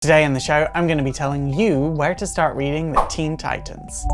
Today in the show, I'm going to be telling you where to start reading the Teen Titans.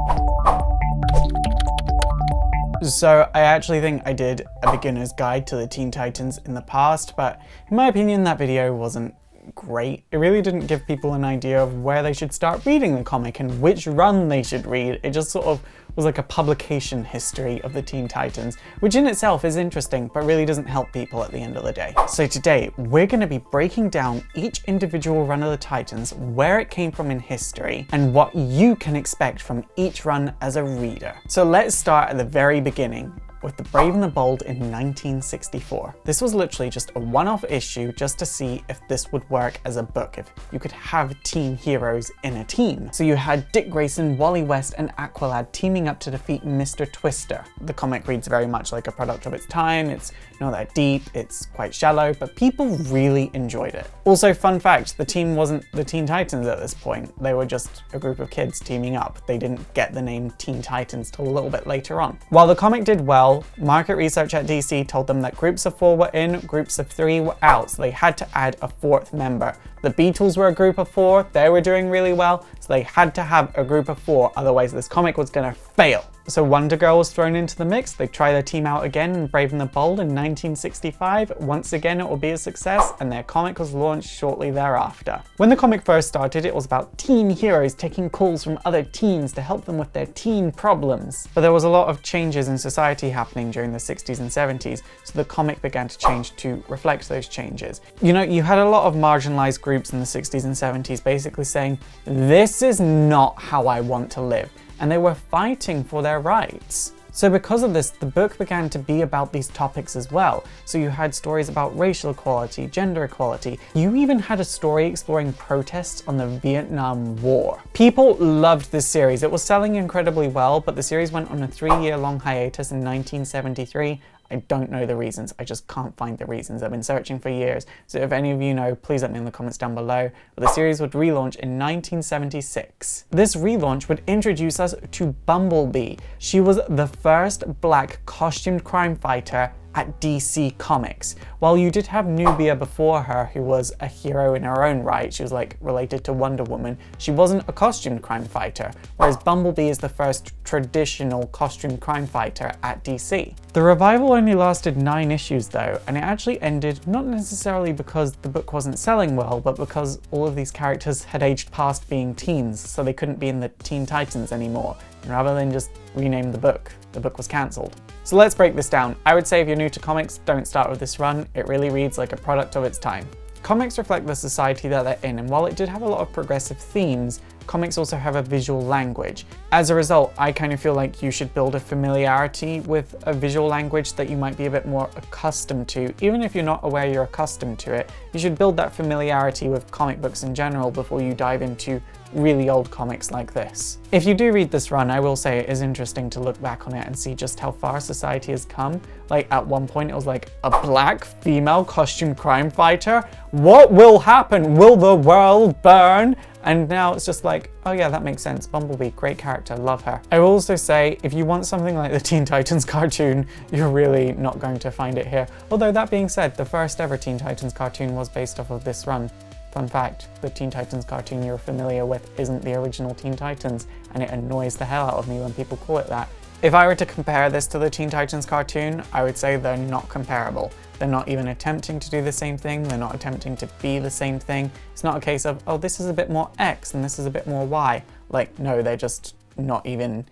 So I actually think I did a beginner's guide to the Teen Titans in the past, but in my opinion that video wasn't great. It really didn't give people an idea of where they should start reading the comic and which run they should read. It just sort of was like a publication history of the Teen Titans, which in itself is interesting, but really doesn't help people at the end of the day. So today, we're going to be breaking down each individual run of the Titans, where it came from in history, and what you can expect from each run as a reader. So let's start at the very beginning, with The Brave and the Bold in 1964. This was literally just a one-off issue just to see if this would work as a book, if you could have teen heroes in a team. So you had Dick Grayson, Wally West and Aqualad teaming up to defeat Mr. Twister. The comic reads very much like a product of its time. It's not that deep, it's quite shallow, but people really enjoyed it. Also, fun fact, the team wasn't the Teen Titans at this point. They were just a group of kids teaming up. They didn't get the name Teen Titans till a little bit later on. While the comic did well, market research at DC told them that groups of 4 were in, groups of 3 were out, so they had to add a 4th member. The Beatles were a group of 4, they were doing really well, so they had to have a group of 4, otherwise this comic was gonna fail. So Wonder Girl was thrown into the mix. They try their team out again in Brave and the Bold in 1965. Once again, it will be a success, and their comic was launched shortly thereafter. When the comic first started, it was about teen heroes taking calls from other teens to help them with their teen problems. But there was a lot of changes in society happening during the 60s and 70s, so the comic began to change to reflect those changes. You know, you had a lot of marginalized groups in the 60s and 70s basically saying, this is not how I want to live. And they were fighting for their rights. So because of this, the book began to be about these topics as well. So you had stories about racial equality, gender equality. You even had a story exploring protests on the Vietnam War. People loved this series. It was selling incredibly well, but the series went on a 3-year-long hiatus in 1973. I don't know the reasons, I just can't find the reasons. I've been searching for years, so if any of you know, please let me in the comments down below. But the series would relaunch in 1976. This relaunch would introduce us to Bumblebee. She was the first black costumed crime fighter at DC Comics. While you did have Nubia before her, who was a hero in her own right, she was like related to Wonder Woman, she wasn't a costumed crime fighter, whereas Bumblebee is the first traditional costumed crime fighter at DC. The revival only lasted 9 issues though, and it actually ended not necessarily because the book wasn't selling well, but because all of these characters had aged past being teens, so they couldn't be in the Teen Titans anymore. And rather than just rename the book was cancelled. So let's break this down. I would say if you're new to comics, don't start with this run. It really reads like a product of its time. Comics reflect the society that they're in, and while it did have a lot of progressive themes, comics also have a visual language. As a result, I kind of feel like you should build a familiarity with a visual language that you might be a bit more accustomed to. Even if you're not aware you're accustomed to it, you should build that familiarity with comic books in general before you dive into really old comics like this. If you do read this run, I will say it is interesting to look back on it and see just how far society has come. Like at one point it was like, a black female costume crime fighter? What will happen? Will the world burn? And now it's just like, oh yeah, that makes sense. Bumblebee, great character, love her. I will also say, if you want something like the Teen Titans cartoon, you're really not going to find it here. Although that being said, the first ever Teen Titans cartoon was based off of this run. Fun fact, the Teen Titans cartoon you're familiar with isn't the original Teen Titans, and it annoys the hell out of me when people call it that. If I were to compare this to the Teen Titans cartoon, I would say they're not comparable. They're not even attempting to do the same thing, they're not attempting to be the same thing. It's not a case of, oh, this is a bit more X and this is a bit more Y. Like, no, they're just not even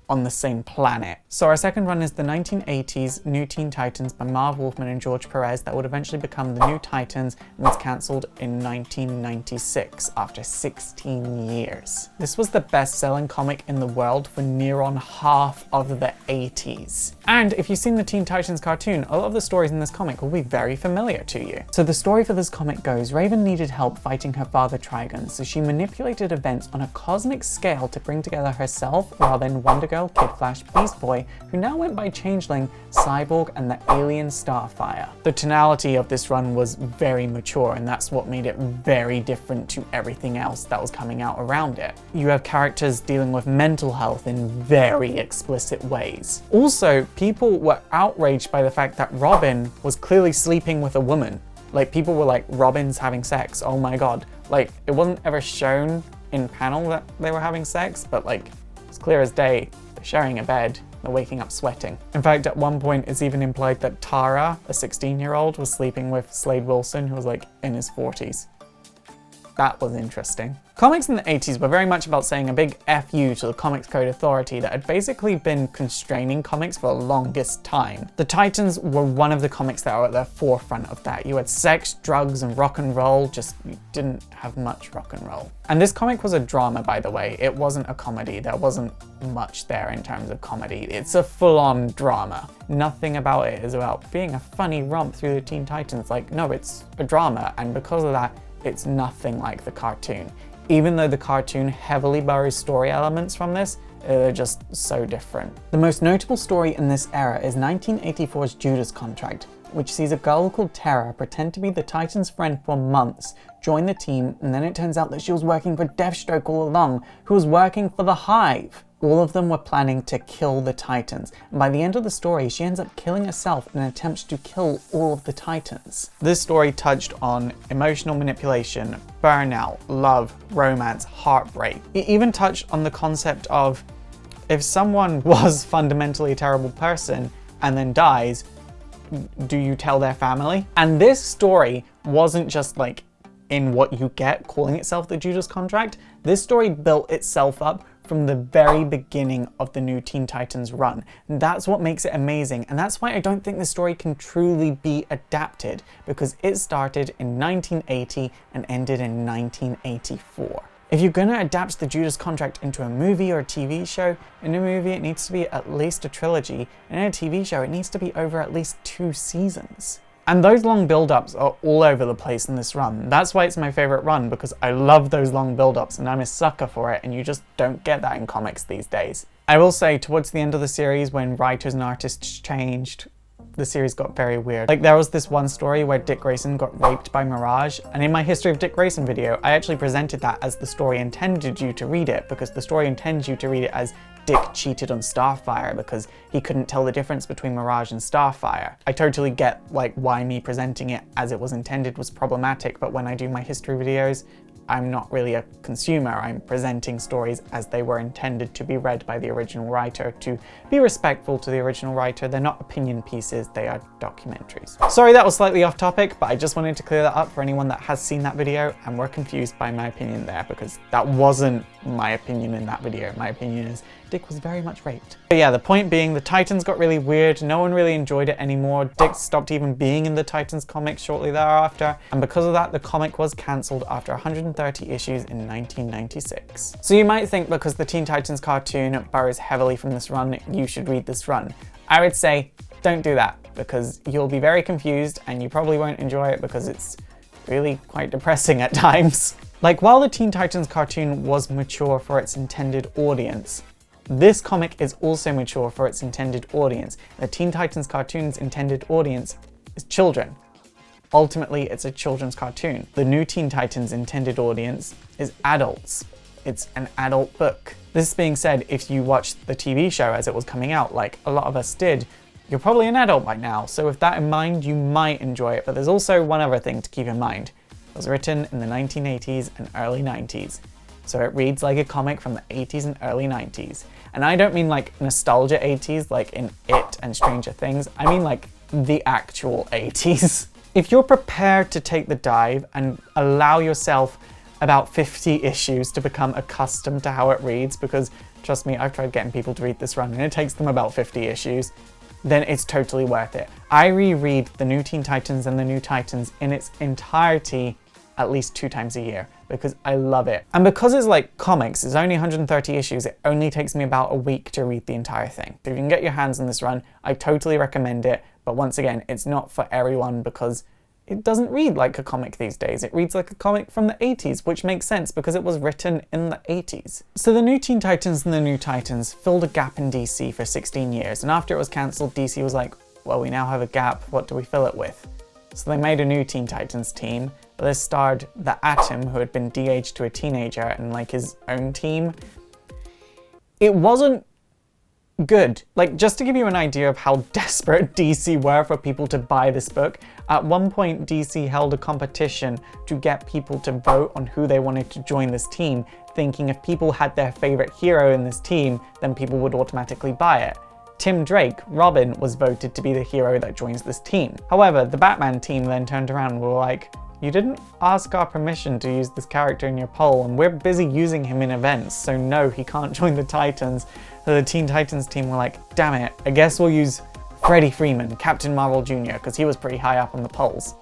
on the same planet. So our second run is the 1980s New Teen Titans by Marv Wolfman and George Pérez that would eventually become the New Titans and was cancelled in 1996 after 16 years. This was the best-selling comic in the world for near on half of the 80s. And if you've seen the Teen Titans cartoon, a lot of the stories in this comic will be very familiar to you. So the story for this comic goes, Raven needed help fighting her father Trigon, so she manipulated events on a cosmic scale to bring together herself, Robin, Wonder Girl, Kid Flash, Beast Boy, who now went by Changeling, Cyborg, and the alien Starfire. The tonality of this run was very mature, and that's what made it very different to everything else that was coming out around it. You have characters dealing with mental health in very explicit ways. Also, people were outraged by the fact that Robin was clearly sleeping with a woman. Like, people were like, Robin's having sex, oh my god. Like, it wasn't ever shown in panel that they were having sex, but like, it's clear as day, they're sharing a bed, they're waking up sweating. In fact, at one point, it's even implied that Terra, a 16-year-old, was sleeping with Slade Wilson, who was like in his 40s. That was interesting. Comics in the 80s were very much about saying a big F you to the Comics Code Authority that had basically been constraining comics for the longest time. The Titans were one of the comics that were at the forefront of that. You had sex, drugs, and rock and roll, just you didn't have much rock and roll. And this comic was a drama, by the way. It wasn't a comedy. There wasn't much there in terms of comedy. It's a full-on drama. Nothing about it is about being a funny romp through the Teen Titans. Like, no, it's a drama, and because of that, it's nothing like the cartoon. Even though the cartoon heavily borrows story elements from this, they're just so different. The most notable story in this era is 1984's Judas Contract, which sees a girl called Terra pretend to be the Titans' friend for months, join the team, and then it turns out that she was working for Deathstroke all along, who was working for the Hive. All of them were planning to kill the Titans, and by the end of the story, she ends up killing herself in an attempt to kill all of the Titans. This story touched on emotional manipulation, burnout, love, romance, heartbreak. It even touched on the concept of if someone was fundamentally a terrible person and then dies, do you tell their family? And this story wasn't just like in what you get calling itself the Judas Contract. This story built itself up from the very beginning of the new Teen Titans run. And that's what makes it amazing, and that's why I don't think the story can truly be adapted, because it started in 1980 and ended in 1984. If you're gonna adapt the Judas Contract into a movie or a TV show, in a movie it needs to be at least a trilogy, and in a TV show it needs to be over at least 2 seasons. And those long build-ups are all over the place in this run. That's why it's my favorite run, because I love those long build-ups and I'm a sucker for it, and you just don't get that in comics these days. I will say, towards the end of the series, when writers and artists changed, the series got very weird. Like, there was this one story where Dick Grayson got raped by Mirage, and in my History of Dick Grayson video, I actually presented that as the story intended you to read it, because the story intends you to read it as Dick cheated on Starfire because he couldn't tell the difference between Mirage and Starfire. I totally get like why me presenting it as it was intended was problematic, but when I do my history videos, I'm not really a consumer. I'm presenting stories as they were intended to be read by the original writer, to be respectful to the original writer. They're not opinion pieces, they are documentaries. Sorry that was slightly off topic, but I just wanted to clear that up for anyone that has seen that video and were confused by my opinion there, because that wasn't my opinion in that video. My opinion is Dick was very much raped. But yeah, the point being, the Titans got really weird, no one really enjoyed it anymore. Dick stopped even being in the Titans comics shortly thereafter, and because of that, the comic was cancelled after 130 issues in 1996. So you might think because the Teen Titans cartoon borrows heavily from this run, you should read this run. I would say, don't do that, because you'll be very confused and you probably won't enjoy it because it's really quite depressing at times. Like, while the Teen Titans cartoon was mature for its intended audience, this comic is also mature for its intended audience. The Teen Titans cartoon's intended audience is children. Ultimately, it's a children's cartoon. The new Teen Titans intended audience is adults. It's an adult book. This being said, if you watched the TV show as it was coming out, like a lot of us did, you're probably an adult by now. So with that in mind, you might enjoy it. But there's also one other thing to keep in mind. It was written in the 1980s and early 90s. So it reads like a comic from the 80s and early 90s. And I don't mean like nostalgia 80s, like in It and Stranger Things. I mean like the actual 80s. If you're prepared to take the dive and allow yourself about 50 issues to become accustomed to how it reads, because trust me, I've tried getting people to read this run and it takes them about 50 issues, then it's totally worth it. I reread the new Teen Titans and the New Titans in its entirety at least 2 times a year, because I love it. And because it's like comics, it's only 130 issues, it only takes me about a week to read the entire thing. So if you can get your hands on this run, I totally recommend it. But once again, it's not for everyone because it doesn't read like a comic these days. It reads like a comic from the 80s, which makes sense because it was written in the 80s. So the new Teen Titans and the New Titans filled a gap in DC for 16 years. And after it was cancelled, DC was like, well, we now have a gap, what do we fill it with? So they made a new Teen Titans team. This starred the Atom, who had been de-aged to a teenager, and like his own team. It wasn't good. Like, just to give you an idea of how desperate DC were for people to buy this book, at one point DC held a competition to get people to vote on who they wanted to join this team, thinking if people had their favorite hero in this team, then people would automatically buy it. Tim Drake, Robin, was voted to be the hero that joins this team. However, the Batman team then turned around and were like, you didn't ask our permission to use this character in your poll, and we're busy using him in events, so no, he can't join the Titans. So the Teen Titans team were like, damn it, I guess we'll use Freddie Freeman, Captain Marvel Jr., because he was pretty high up on the polls.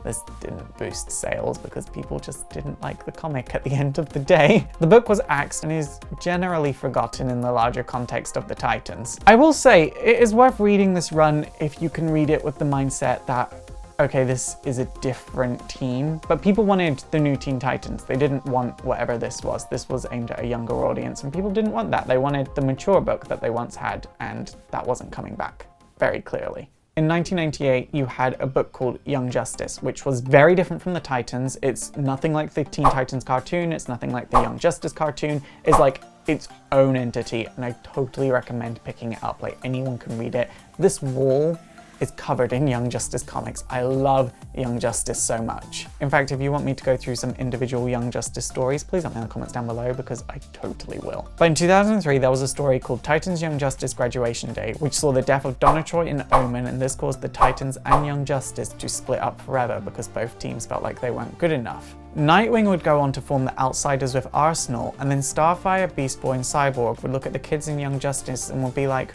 This didn't boost sales because people just didn't like the comic at the end of the day. The book was axed and is generally forgotten in the larger context of the Titans. I will say, it is worth reading this run if you can read it with the mindset that, okay, this is a different team, but people wanted the new Teen Titans. They didn't want whatever this was. This was aimed at a younger audience, and people didn't want that. They wanted the mature book that they once had, and that wasn't coming back, very clearly. In 1998, you had a book called Young Justice, which was very different from the Titans. It's nothing like the Teen Titans cartoon. It's nothing like the Young Justice cartoon. It's like its own entity, and I totally recommend picking it up. Like, anyone can read it. This wall is covered in Young Justice comics. I love Young Justice so much. In fact, if you want me to go through some individual Young Justice stories, please let me know in the comments down below because I totally will. But in 2003, there was a story called Titans Young Justice Graduation Day, which saw the death of Donna Troy and Omen, and this caused the Titans and Young Justice to split up forever because both teams felt like they weren't good enough. Nightwing would go on to form the Outsiders with Arsenal, and then Starfire, Beast Boy, and Cyborg would look at the kids in Young Justice and would be like,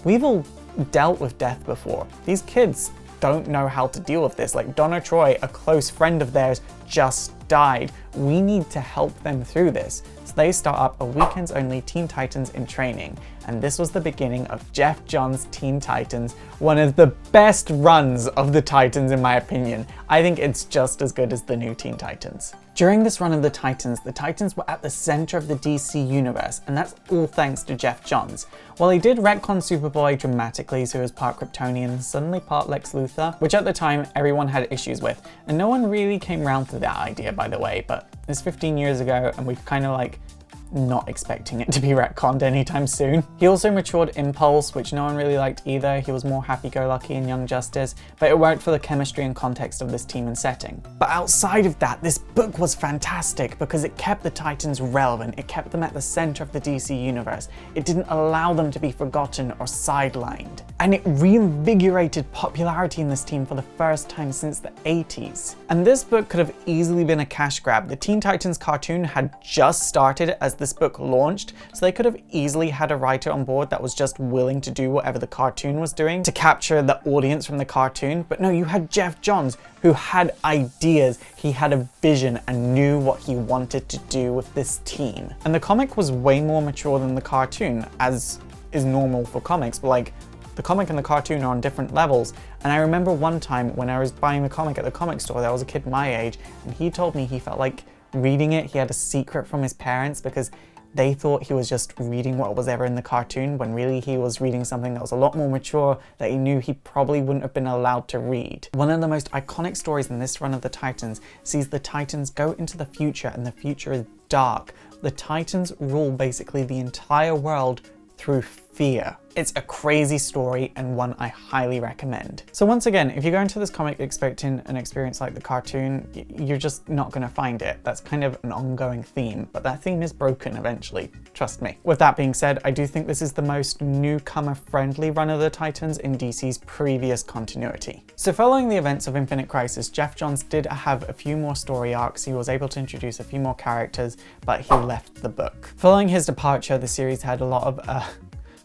we've all dealt with death before. These kids don't know how to deal with this. Like, Donna Troy, a close friend of theirs, just died. We need to help them through this. So they start up a weekends only Teen Titans in training. And this was the beginning of Geoff Johns' Teen Titans, one of the best runs of the Titans in my opinion. I think it's just as good as the new Teen Titans. During this run of the Titans were at the center of the DC universe, and that's all thanks to Geoff Johns. While he did retcon Superboy dramatically so he was part Kryptonian and suddenly part Lex Luthor, which at the time everyone had issues with, and no one really came around to that idea, by the way, but it's 15 years ago and we've kind of like not expecting it to be retconned anytime soon. He also matured Impulse, which no one really liked either. He was more happy-go-lucky in Young Justice, but it worked for the chemistry and context of this team and setting. But outside of that, this book was fantastic because it kept the Titans relevant. It kept them at the center of the DC universe. It didn't allow them to be forgotten or sidelined. And it reinvigorated popularity in this team for the first time since the 80s. And this book could have easily been a cash grab. The Teen Titans cartoon had just started as this book launched, so they could have easily had a writer on board that was just willing to do whatever the cartoon was doing to capture the audience from the cartoon. But no, you had Geoff Johns, who had ideas, he had a vision and knew what he wanted to do with this team. And the comic was way more mature than the cartoon, as is normal for comics, but like, the comic and the cartoon are on different levels. And I remember one time when I was buying the comic at the comic store, there was a kid my age, and he told me he felt like reading it, he had a secret from his parents because they thought he was just reading what was ever in the cartoon, when really he was reading something that was a lot more mature that he knew he probably wouldn't have been allowed to read. One of the most iconic stories in this run of the Titans sees the Titans go into the future, and the future is dark. The Titans rule basically the entire world through fear. It's a crazy story and one I highly recommend. So once again, if you go into this comic expecting an experience like the cartoon, you're just not going to find it. That's kind of an ongoing theme, but that theme is broken eventually, trust me. With that being said, I do think this is the most newcomer-friendly run of the Titans in DC's previous continuity. So following the events of Infinite Crisis, Geoff Johns did have a few more story arcs. He was able to introduce a few more characters, but he left the book. Following his departure, the series had a lot of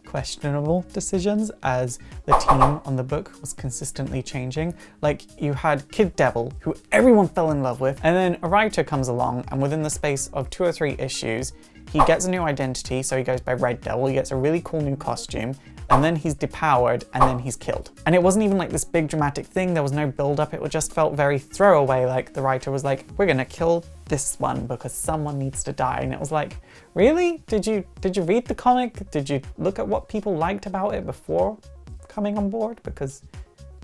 questionable decisions, as the team on the book was consistently changing. Like, you had Kid Devil, who everyone fell in love with, and then a writer comes along, and within the space of 2 or 3 issues, he gets a new identity, so he goes by Red Devil, he gets a really cool new costume, and then he's depowered, and then he's killed. And it wasn't even like this big dramatic thing, there was no build up, it just felt very throwaway, like the writer was like, we're gonna kill this one because someone needs to die. And it was like, really? Did you read the comic? Did you look at what people liked about it before coming on board? Because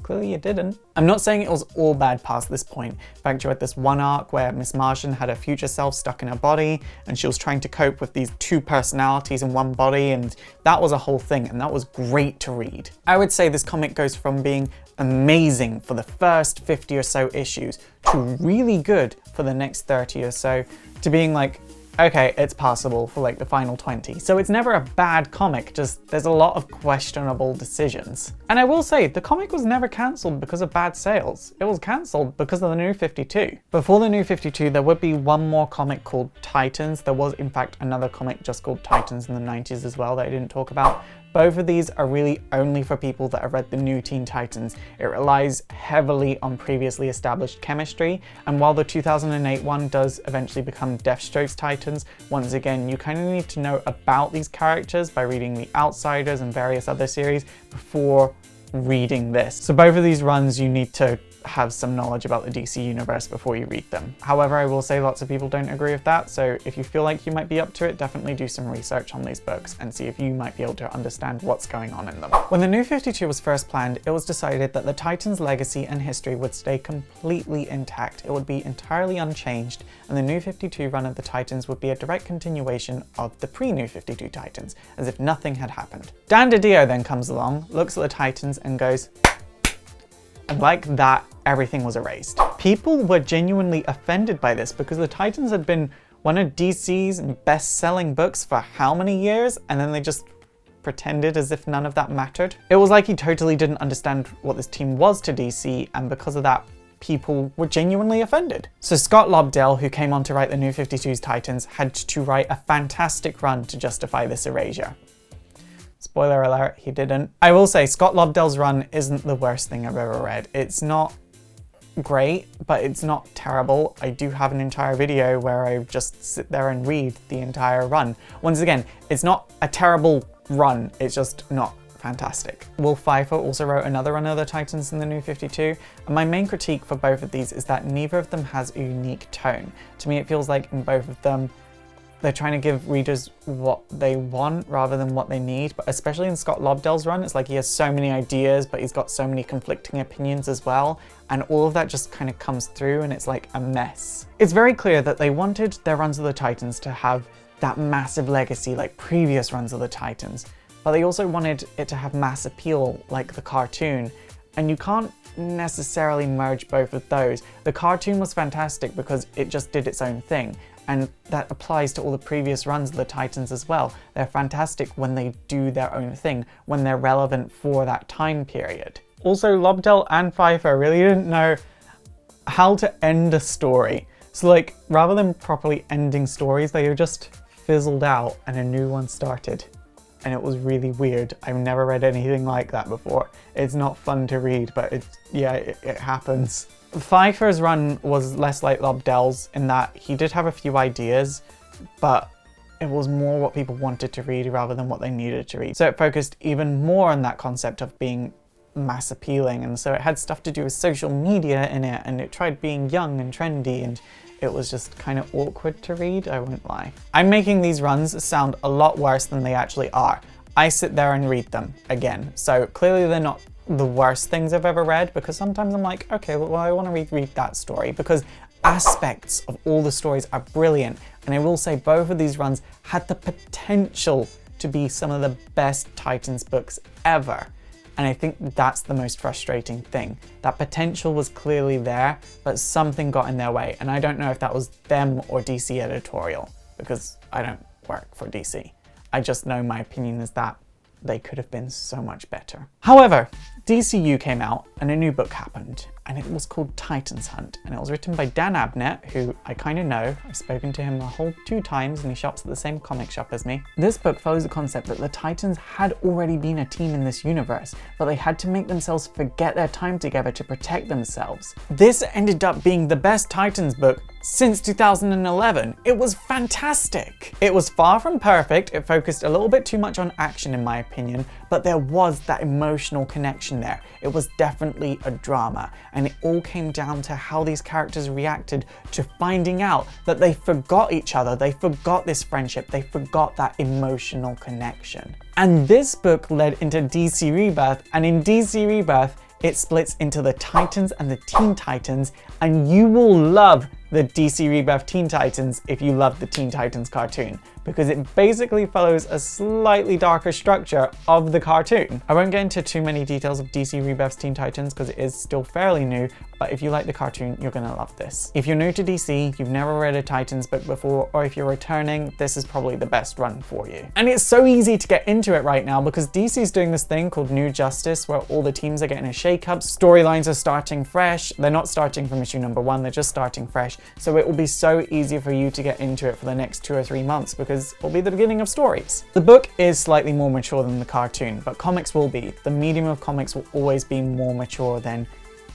Clearly it didn't. I'm not saying it was all bad past this point. In fact, you had this one arc where Miss Martian had her future self stuck in her body and she was trying to cope with these two personalities in one body, and that was a whole thing, and that was great to read. I would say this comic goes from being amazing for the first 50 or so issues to really good for the next 30 or so to being like, okay, it's passable for like the final 20. So it's never a bad comic, just there's a lot of questionable decisions. And I will say, the comic was never cancelled because of bad sales. It was cancelled because of the New 52. Before the New 52, there would be one more comic called Titans. There was in fact another comic just called Titans in the 90s as well that I didn't talk about. Both of these are really only for people that have read the new Teen Titans. It relies heavily on previously established chemistry, and while the 2008 one does eventually become Deathstroke's Titans, once again, you kind of need to know about these characters by reading The Outsiders and various other series before reading this. So both of these runs you need to have some knowledge about the DC universe before you read them. However, I will say lots of people don't agree with that, so if you feel like you might be up to it, definitely do some research on these books and see if you might be able to understand what's going on in them. When the New 52 was first planned, it was decided that the Titans' legacy and history would stay completely intact. It would be entirely unchanged, and the New 52 run of the Titans would be a direct continuation of the pre-New 52 Titans, as if nothing had happened. Dan DiDio then comes along, looks at the Titans and goes, and like that, everything was erased. People were genuinely offended by this because the Titans had been one of DC's best-selling books for how many years, and then they just pretended as if none of that mattered. It was like he totally didn't understand what this team was to DC, and because of that, people were genuinely offended. So Scott Lobdell, who came on to write the New 52's Titans, had to write a fantastic run to justify this erasure. Spoiler alert, he didn't. I will say, Scott Lobdell's run isn't the worst thing I've ever read. It's not great, but it's not terrible. I do have an entire video where I just sit there and read the entire run. Once again, it's not a terrible run, it's just not fantastic. Will Pfeiffer also wrote another run of the Titans in the New 52, and my main critique for both of these is that neither of them has a unique tone. To me, it feels like in both of them, they're trying to give readers what they want rather than what they need, but especially in Scott Lobdell's run, it's like he has so many ideas, but he's got so many conflicting opinions as well, and all of that just kind of comes through and it's like a mess. It's very clear that they wanted their runs of the Titans to have that massive legacy like previous runs of the Titans, but they also wanted it to have mass appeal like the cartoon, and you can't necessarily merge both of those. The cartoon was fantastic because it just did its own thing, and that applies to all the previous runs of the Titans as well. They're fantastic when they do their own thing, when they're relevant for that time period. Also, Lobdell and Pfeiffer really didn't know how to end a story. So like, rather than properly ending stories, they just fizzled out and a new one started. And it was really weird. I've never read anything like that before. It's not fun to read, but it happens. Pfeiffer's run was less like Lobdell's in that he did have a few ideas, but it was more what people wanted to read rather than what they needed to read. So it focused even more on that concept of being mass appealing, and so it had stuff to do with social media in it, and it tried being young and trendy, and it was just kind of awkward to read, I won't lie. I'm making these runs sound a lot worse than they actually are. I sit there and read them again, so clearly they're not the worst things I've ever read, because sometimes I'm like, okay, well I want to reread that story, because aspects of all the stories are brilliant, and I will say both of these runs had the potential to be some of the best Titans books ever. And I think that's the most frustrating thing. That potential was clearly there, but something got in their way. And I don't know if that was them or DC editorial, because I don't work for DC. I just know my opinion is that they could have been so much better. However, DCU came out and a new book happened, and it was called Titans Hunt, and it was written by Dan Abnett, who I kind of know. I've spoken to him a whole 2 times and he shops at the same comic shop as me. This book follows the concept that the Titans had already been a team in this universe, but they had to make themselves forget their time together to protect themselves. This ended up being the best Titans book since 2011. It was fantastic. It was far from perfect. It focused a little bit too much on action in my opinion, but there was that emotional connection there. It was definitely a drama, and it all came down to how these characters reacted to finding out that they forgot each other, they forgot this friendship, they forgot that emotional connection. And this book led into DC Rebirth, and in DC Rebirth, it splits into the Titans and the Teen Titans, and you will love the DC Rebirth Teen Titans if you love the Teen Titans cartoon, because it basically follows a slightly darker structure of the cartoon. I won't get into too many details of DC Rebirth's Teen Titans because it is still fairly new, but if you like the cartoon, you're gonna love this. If you're new to DC, you've never read a Titans book before, or if you're returning, this is probably the best run for you. And it's so easy to get into it right now because DC's doing this thing called New Justice where all the teams are getting a shake-up, storylines are starting fresh, they're not starting from issue number 1, they're just starting fresh, so it will be so easy for you to get into it for the next 2 or 3 months because it'll be the beginning of stories. The book is slightly more mature than the cartoon, but comics will be. The medium of comics will always be more mature than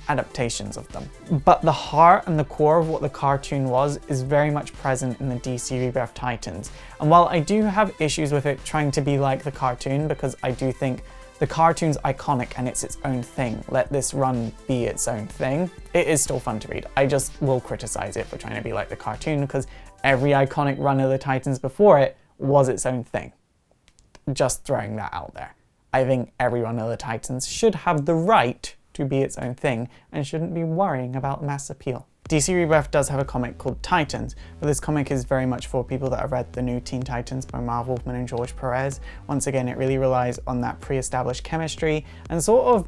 adaptations of them. But the heart and the core of what the cartoon was is very much present in the DC Rebirth Titans. And while I do have issues with it trying to be like the cartoon, because I do think the cartoon's iconic and it's its own thing, let this run be its own thing, it is still fun to read. I just will criticize it for trying to be like the cartoon because every iconic run of the Titans before it was its own thing. Just throwing that out there. I think every one of the Titans should have the right to be its own thing and shouldn't be worrying about mass appeal. DC Rebirth does have a comic called Titans, but this comic is very much for people that have read the new Teen Titans by Marv Wolfman and George Pérez. Once again, it really relies on that pre-established chemistry and sort of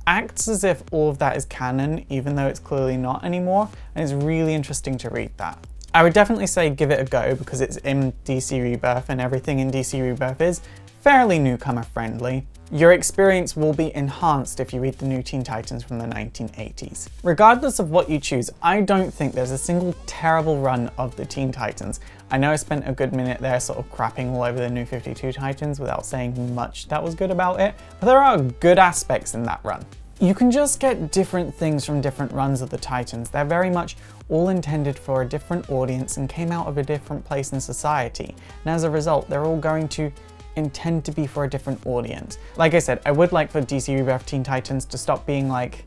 acts as if all of that is canon, even though it's clearly not anymore, and it's really interesting to read that. I would definitely say give it a go because it's in DC Rebirth and everything in DC Rebirth is fairly newcomer friendly. Your experience will be enhanced if you read the new Teen Titans from the 1980s. Regardless of what you choose, I don't think there's a single terrible run of the Teen Titans. I know I spent a good minute there sort of crapping all over the New 52 Titans without saying much that was good about it, but there are good aspects in that run. You can just get different things from different runs of the Titans. They're very much all intended for a different audience and came out of a different place in society. And as a result, they're all going to intend to be for a different audience. Like I said, I would like for DC Rebirth Teen Titans to stop being like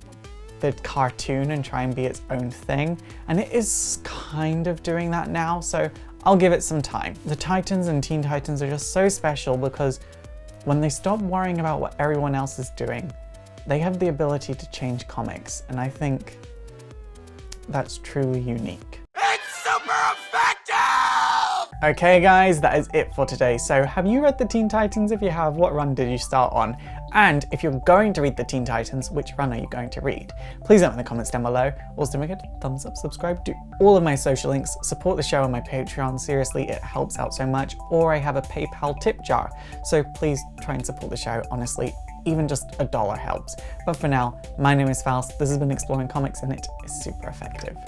the cartoon and try and be its own thing. And it is kind of doing that now, so I'll give it some time. The Titans and Teen Titans are just so special because when they stop worrying about what everyone else is doing, they have the ability to change comics, and I think that's truly unique. It's super effective! Okay guys, that is it for today. So have you read the Teen Titans? If you have, what run did you start on? And if you're going to read the Teen Titans, which run are you going to read? Please note in the comments down below. Also make it thumbs up, subscribe to all of my social links, support the show on my Patreon. Seriously, it helps out so much. Or I have a PayPal tip jar. So please try and support the show, honestly. Even just $1 helps. But for now, my name is Faust, this has been Exploring Comics and it is super effective.